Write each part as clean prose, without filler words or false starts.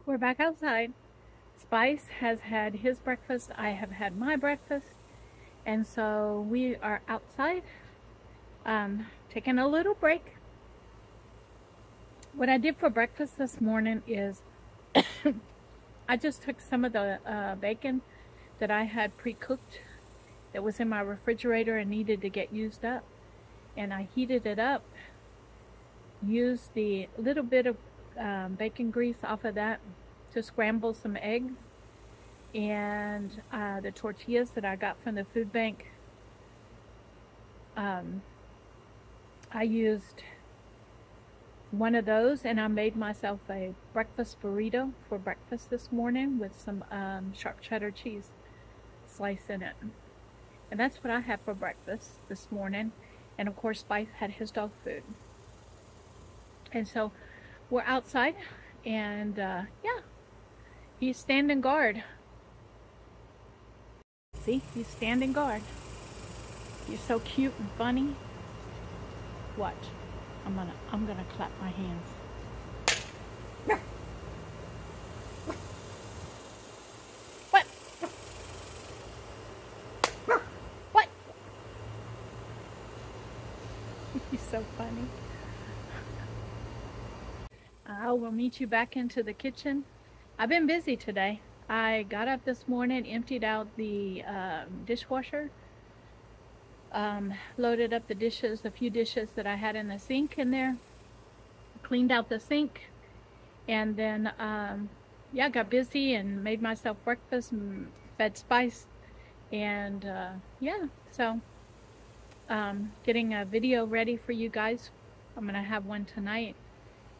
We're back outside. Spice has had his breakfast. I have had my breakfast. And so we are outside, taking a little break. What I did for breakfast this morning is I just took some of the bacon that I had pre-cooked that was in my refrigerator and needed to get used up. And I heated it up, used the little bit of bacon grease off of that to scramble some eggs, and the tortillas that I got from the food bank. I used one of those and I made myself a breakfast burrito for breakfast this morning with some sharp cheddar cheese slice in it. And that's what I had for breakfast this morning. And of course Spice had his dog food. And so we're outside and yeah, he's standing guard. See, he's standing guard. He's so cute and funny. Watch. I'm gonna clap my hands. What? What? He's so funny. I will meet you back into the kitchen. I've been busy today. I got up this morning, emptied out the dishwasher, loaded up the dishes, a few dishes that I had in the sink in there, cleaned out the sink, and then yeah, got busy and made myself breakfast and fed Spice, and yeah, so getting a video ready for you guys. I'm gonna have one tonight,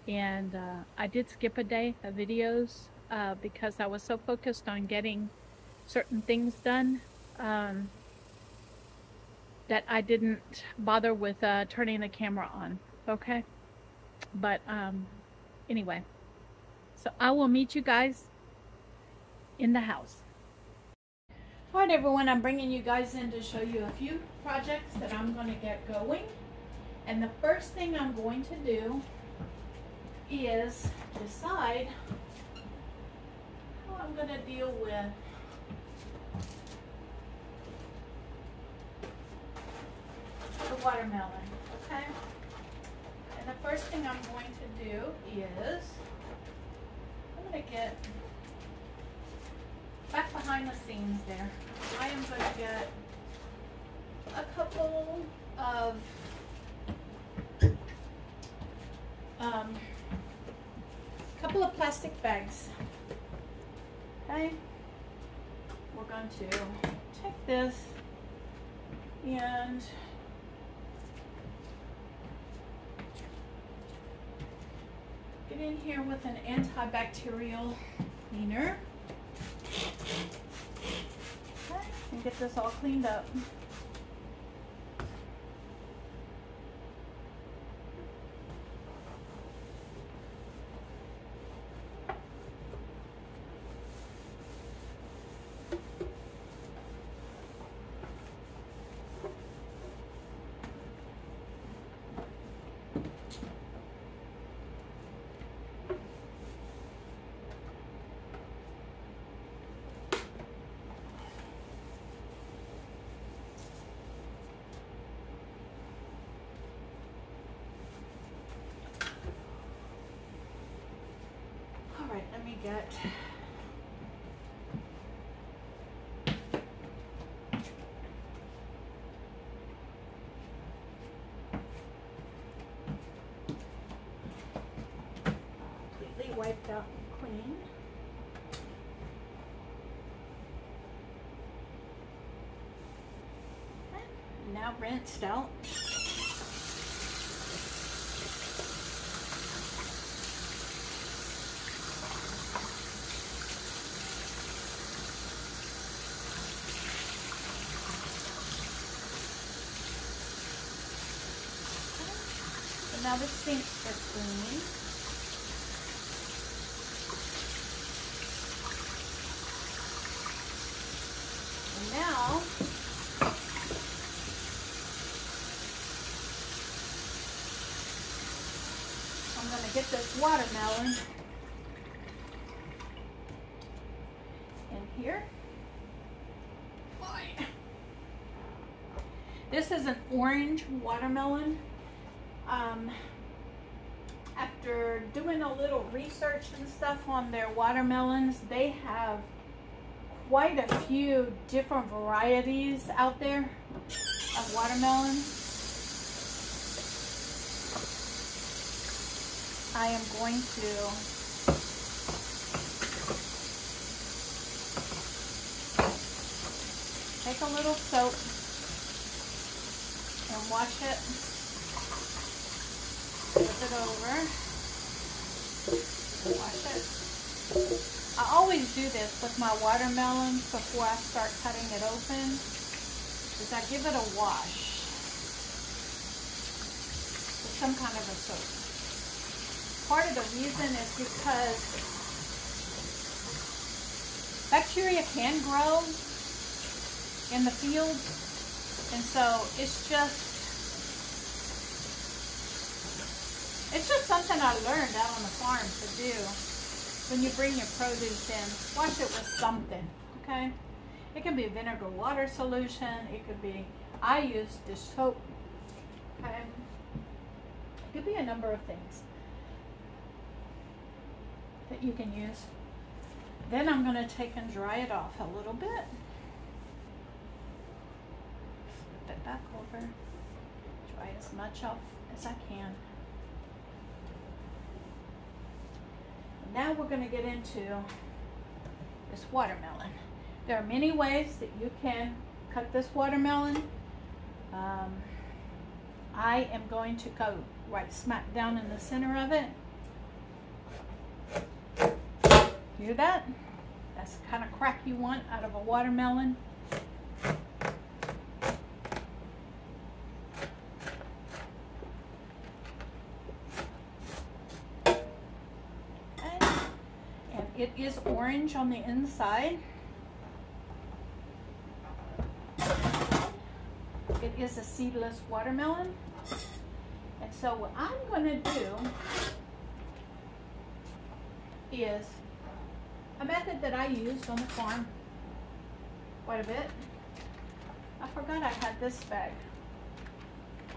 and I did skip a day of videos because I was so focused on getting certain things done that I didn't bother with turning the camera on, okay? But anyway, so I will meet you guys in the house. All right, everyone, I'm bringing you guys in to show you a few projects that I'm going to get going. And the first thing I'm going to do is decide how I'm going to deal with the watermelon, okay? And the first thing I'm going to do is I'm going to get back behind the scenes there. I am going to get a couple of plastic bags. Okay, we're going to take this and get in here with an antibacterial cleaner. Okay, and get this all cleaned up. Alright, let me get completely wiped out and clean. Okay, now rinsed out. Now the sinks are clean. And now I'm going to get this watermelon here. This is an orange watermelon. After doing a little research and stuff on their watermelons, they have quite a few different varieties out there of watermelon. I am going to take a little soap and wash it, flip it over, wash it. I always do this with my watermelons before I start cutting it open, is I give it a wash with some kind of a soap. Part of the reason is because bacteria can grow in the field, and so it's just something I learned out on the farm to do. When you bring your produce in, wash it with something, okay? It can be a vinegar water solution. It could be, I use dish soap, okay? It could be a number of things that you can use. Then I'm going to take and dry it off a little bit. Flip it back over. Dry as much off as I can. Now we're going to get into this watermelon. There are many ways that you can cut this watermelon. I am going to go right smack down in the center of it. Hear that? That's the kind of crack you want out of a watermelon. It is orange on the inside. It is a seedless watermelon. And so what I'm going to do is a method that I used on the farm quite a bit. I forgot I had this bag.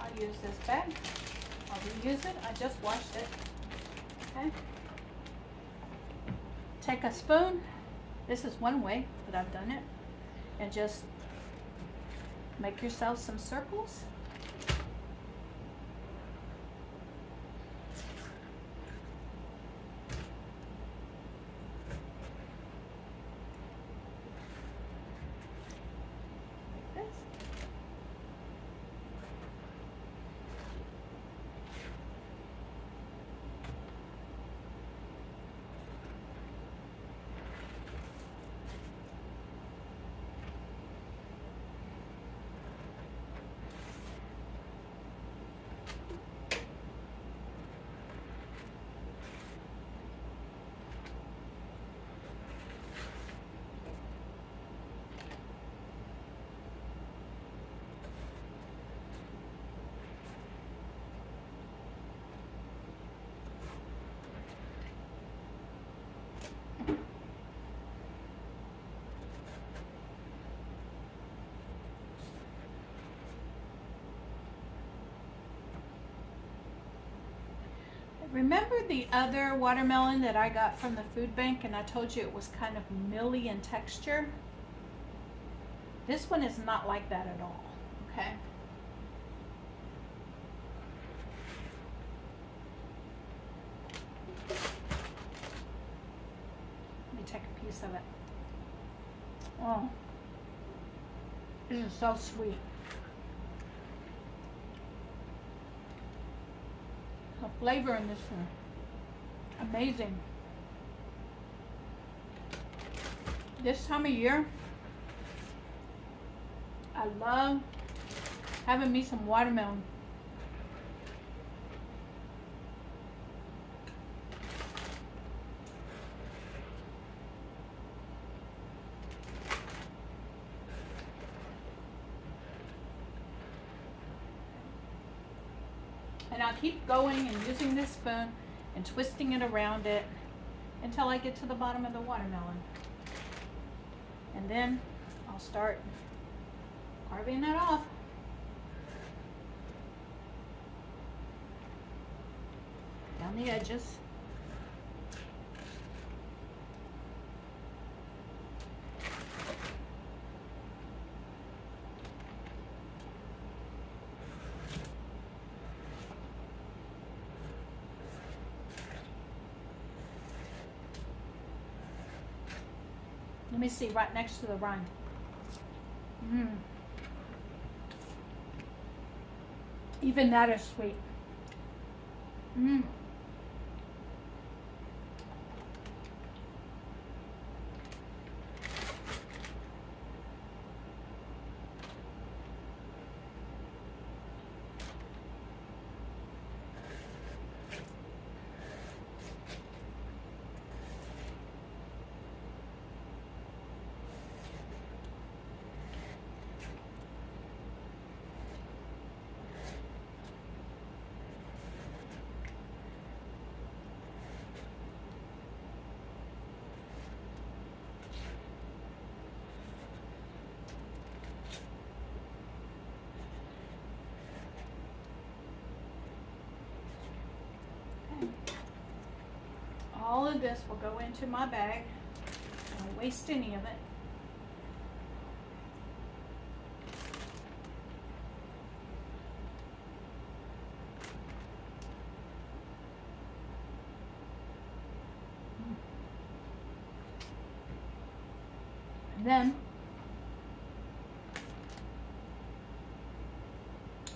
I'll use this bag. I'll reuse it. I just washed it. Okay. Take a spoon, this is one way that I've done it, and just make yourself some circles. Like this. Remember the other watermelon that I got from the food bank and I told you it was kind of milly in texture? This one is not like that at all, okay? Let me take a piece of it. Oh, this is so sweet. The flavor in this one, amazing. This time of year, I love having me some watermelon. And I'll keep going and using this spoon and twisting it around it until I get to the bottom of the watermelon. And then I'll start carving that off. Down the edges. Let me see, right next to the rind. Even that is sweet. All of this will go into my bag. I don't waste any of it. And then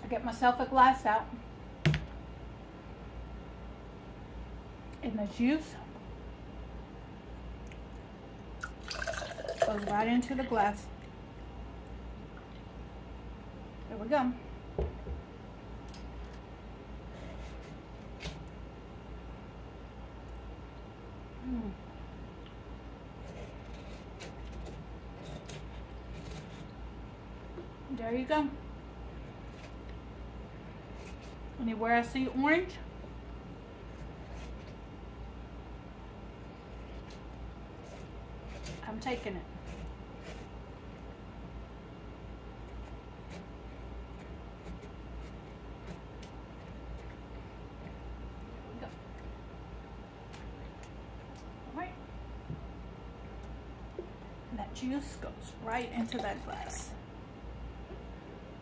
I get myself a glass out. And the juice goes right into the glass. There we go. There you go. Anywhere I see orange, I'm taking it. Go. All right. And that juice goes right into that glass.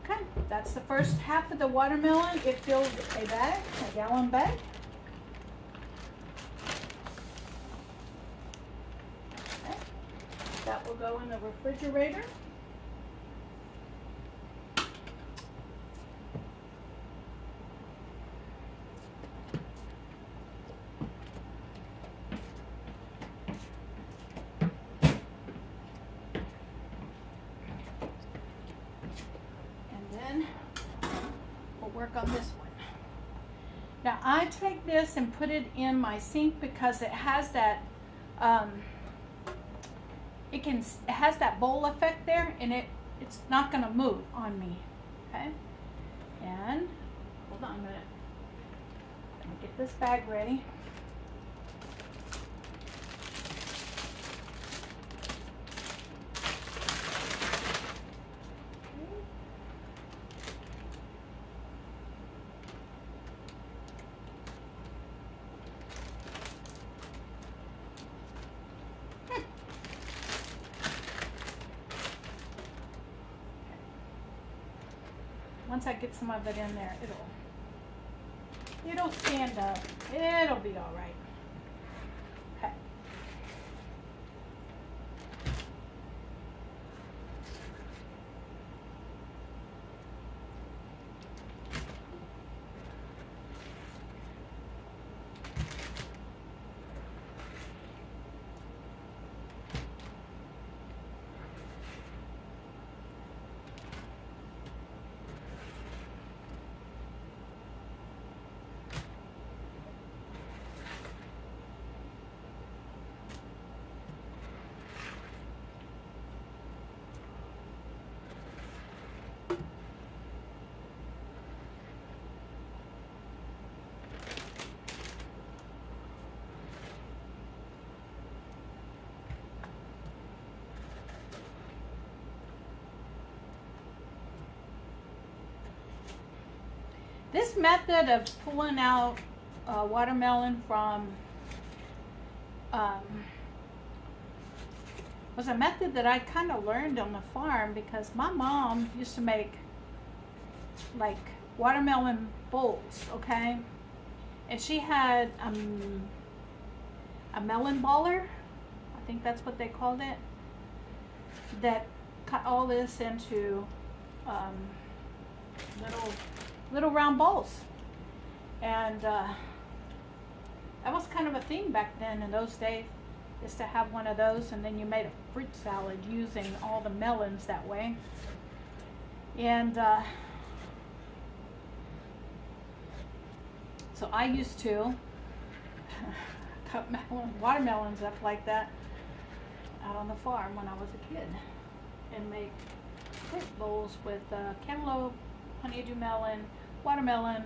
Okay, that's the first half of the watermelon. It fills a bag, a gallon bag. Okay. That will go in the refrigerator. Work on this one. Now I take this and put it in my sink because it has that it has that bowl effect there, and it's not going to move on me. Okay, and hold on, I'm gonna get this bag ready. Once I get some of it in there, it'll stand up. It'll be all right. Okay. This method of pulling out watermelon from was a method that I kind of learned on the farm because my mom used to make like watermelon bowls, okay? And she had a melon baller, I think that's what they called it, that cut all this into little round bowls. And that was kind of a thing back then in those days, is to have one of those, and then you made a fruit salad using all the melons that way. And so I used to cut watermelons up like that out on the farm when I was a kid and make fruit bowls with cantaloupe, honeydew melon, watermelon,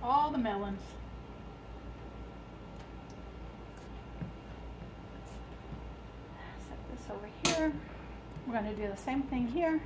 all the melons. Set this over here. We're going to do the same thing here.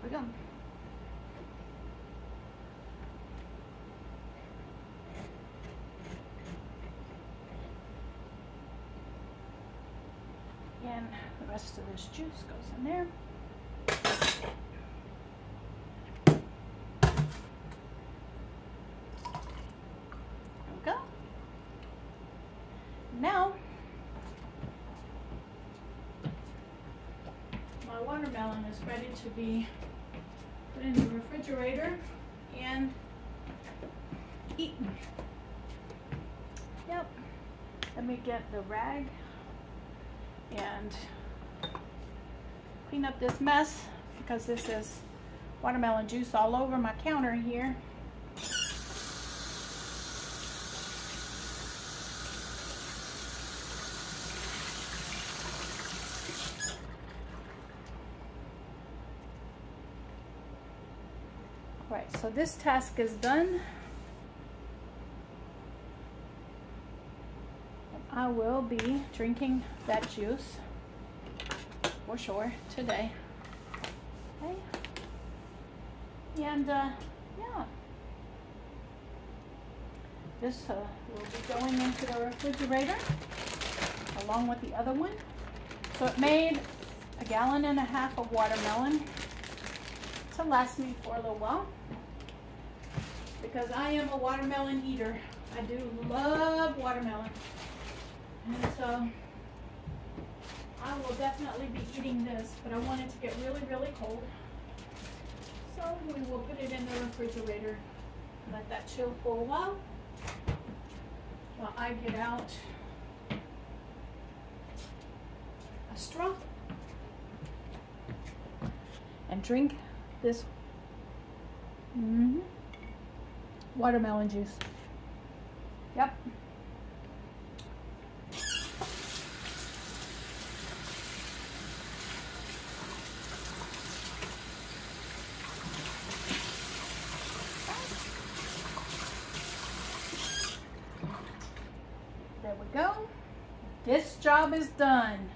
We go. And the rest of this juice goes in there. There we go. Now, my watermelon is ready to be put in the refrigerator and eaten. Yep. Let me get the rag and clean up this mess because this is watermelon juice all over my counter here. Right, so this task is done. And I will be drinking that juice for sure today. Okay. And yeah, this will be going into the refrigerator along with the other one. So it made 1.5 gallons of watermelon to last me for a little while, because I am a watermelon eater. I do love watermelon, and so I will definitely be eating this, but I want it to get really, really cold. So we will put it in the refrigerator, let that chill for a while I get out a straw and drink this watermelon juice. Yep. There we go. This job is done.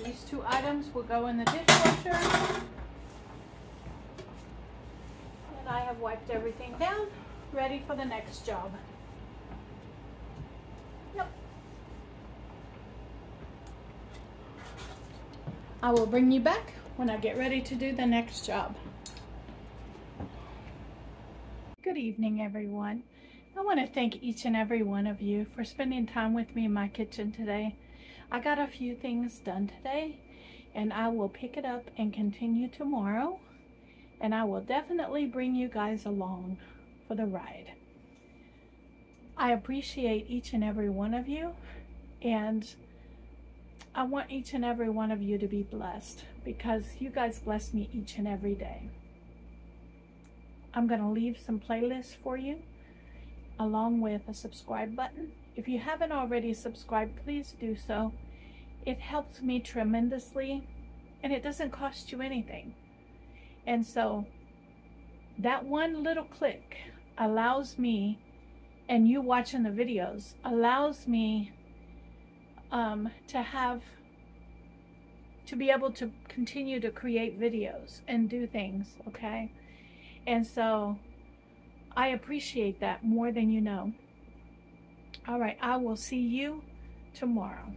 These 2 items will go in the dishwasher. And I have wiped everything down, ready for the next job. Yep. I will bring you back when I get ready to do the next job. Good evening, everyone. I want to thank each and every one of you for spending time with me in my kitchen today. I got a few things done today, and I will pick it up and continue tomorrow, and I will definitely bring you guys along for the ride. I appreciate each and every one of you, and I want each and every one of you to be blessed, because you guys bless me each and every day. I'm going to leave some playlists for you along with a subscribe button. If you haven't already subscribed, please do so. It helps me tremendously, and it doesn't cost you anything. And so that one little click allows me, and you watching the videos, allows me to be able to continue to create videos and do things, okay? And so I appreciate that more than you know. All right, I will see you tomorrow.